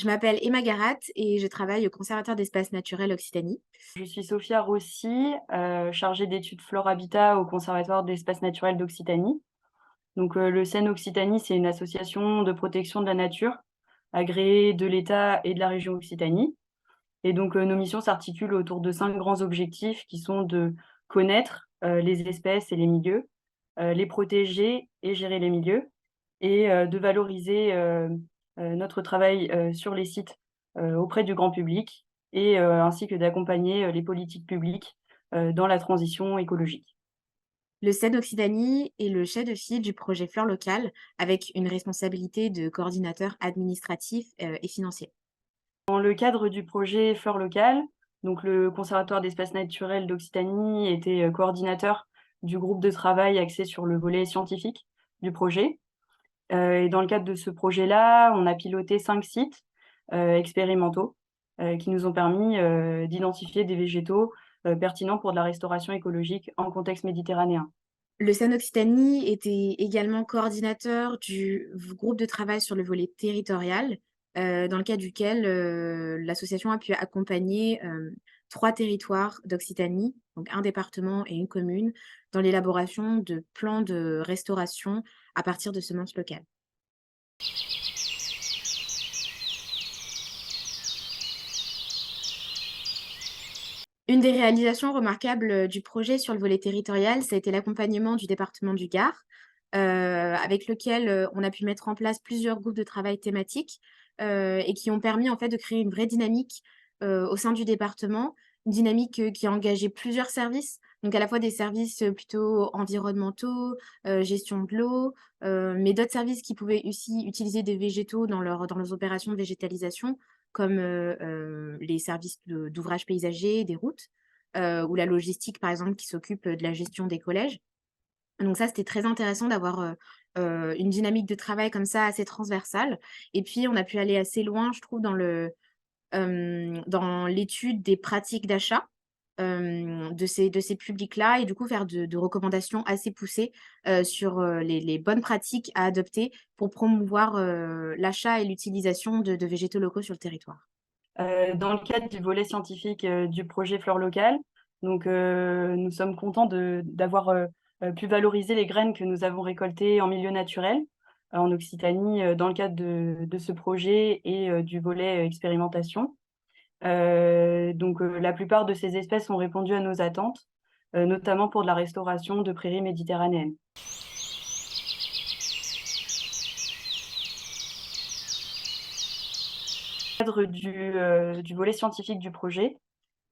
Je m'appelle Emma Garat et je travaille au Conservatoire d'espaces naturels Occitanie. Je suis Sophia Rossi, chargée d'études flore-habitat au Conservatoire d'espaces naturels d'Occitanie. Donc, le CEN Occitanie, c'est une association de protection de la nature agréée de l'État et de la région Occitanie. Et donc, nos missions s'articulent autour de 5 grands objectifs qui sont de connaître les espèces et les milieux, les protéger et gérer les milieux, et de valoriser notre travail sur les sites auprès du grand public, et ainsi que d'accompagner les politiques publiques dans la transition écologique. Le CED Occitanie est le chef de file du projet Fleur locale avec une responsabilité de coordinateur administratif et financier. Dans le cadre du projet Flore locale, donc le Conservatoire d'espaces naturels d'Occitanie était coordinateur du groupe de travail axé sur le volet scientifique du projet. Et dans le cadre de ce projet-là, on a piloté 5 sites expérimentaux qui nous ont permis d'identifier des végétaux pertinents pour de la restauration écologique en contexte méditerranéen. Le CED Occitanie était également coordinateur du groupe de travail sur le volet territorial, dans le cadre duquel l'association a pu accompagner 3 territoires d'Occitanie, donc un département et une commune, dans l'élaboration de plans de restauration à partir de semences locales. Une des réalisations remarquables, du projet sur le volet territorial, ça a été l'accompagnement du département du Gard, avec lequel, on a pu mettre en place plusieurs groupes de travail thématiques, et qui ont permis en fait de créer une vraie dynamique, au sein du département. Une dynamique, qui a engagé plusieurs services, donc à la fois des services, plutôt environnementaux, gestion de l'eau, mais d'autres services qui pouvaient aussi utiliser des végétaux dans leurs opérations de végétalisation, comme, les services d'ouvrages paysagers, des routes, ou la logistique, par exemple, qui s'occupe, de la gestion des collèges. Donc ça, c'était très intéressant d'avoir, une dynamique de travail comme ça assez transversale et puis on a pu aller assez loin, je trouve, dans l'étude des pratiques d'achat, de ces publics-là et du coup faire de recommandations assez poussées, sur, les bonnes pratiques à adopter pour promouvoir, l'achat et l'utilisation de végétaux locaux sur le territoire. Dans le cadre du volet scientifique du projet Flore locale, donc nous sommes contents d'avoir pu valoriser les graines que nous avons récoltées en milieu naturel en Occitanie dans le cadre de ce projet et du volet expérimentation. Donc la plupart de ces espèces ont répondu à nos attentes, notamment pour de la restauration de prairies méditerranéennes. Dans le cadre du volet scientifique du projet,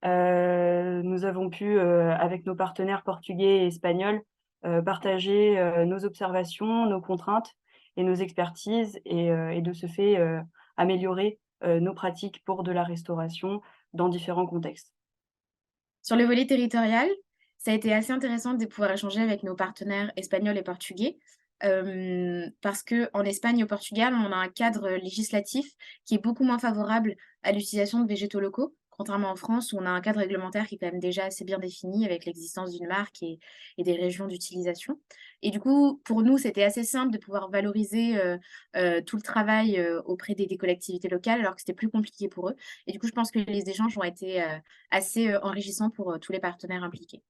nous avons pu, avec nos partenaires portugais et espagnols, partager nos observations, nos contraintes et nos expertises, et de ce fait, améliorer nos pratiques pour de la restauration dans différents contextes. Sur le volet territorial, ça a été assez intéressant de pouvoir échanger avec nos partenaires espagnols et portugais, parce qu'en Espagne et au Portugal, on a un cadre législatif qui est beaucoup moins favorable à l'utilisation de végétaux locaux, contrairement en France où on a un cadre réglementaire qui est quand même déjà assez bien défini avec l'existence d'une marque et des régions d'utilisation. Et du coup, pour nous, c'était assez simple de pouvoir valoriser, tout le travail, auprès des collectivités locales alors que c'était plus compliqué pour eux. Et du coup, je pense que les échanges ont été, assez, enrichissant pour, tous les partenaires impliqués.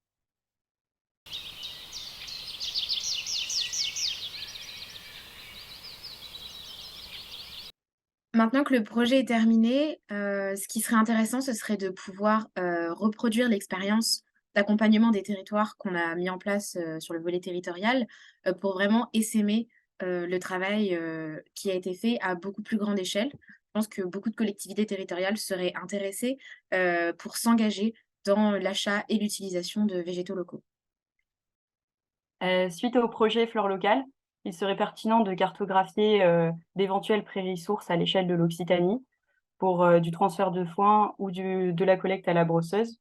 Maintenant que le projet est terminé, ce qui serait intéressant, ce serait de pouvoir, reproduire l'expérience d'accompagnement des territoires qu'on a mis en place, sur le volet territorial, pour vraiment essaimer, le travail, qui a été fait à beaucoup plus grande échelle. Je pense que beaucoup de collectivités territoriales seraient intéressées, pour s'engager dans l'achat et l'utilisation de végétaux locaux. Suite au projet Flore locale, il serait pertinent de cartographier d'éventuelles prairies sources à l'échelle de l'Occitanie pour du transfert de foin ou de la collecte à la brosseuse.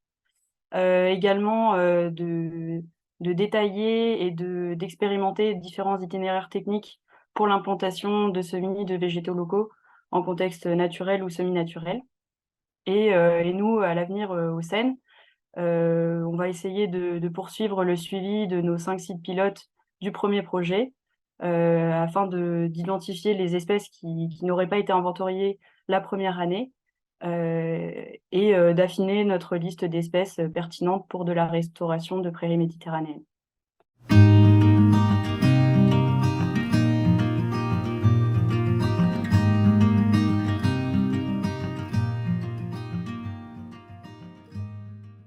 Également de détailler et d'expérimenter différents itinéraires techniques pour l'implantation de semis de végétaux locaux en contexte naturel ou semi-naturel. Et nous, à l'avenir, au CEN, on va essayer de poursuivre le suivi de nos 5 sites pilotes du premier projet, afin d'identifier les espèces qui n'auraient pas été inventoriées la première année et d'affiner notre liste d'espèces pertinentes pour de la restauration de prairies méditerranéennes.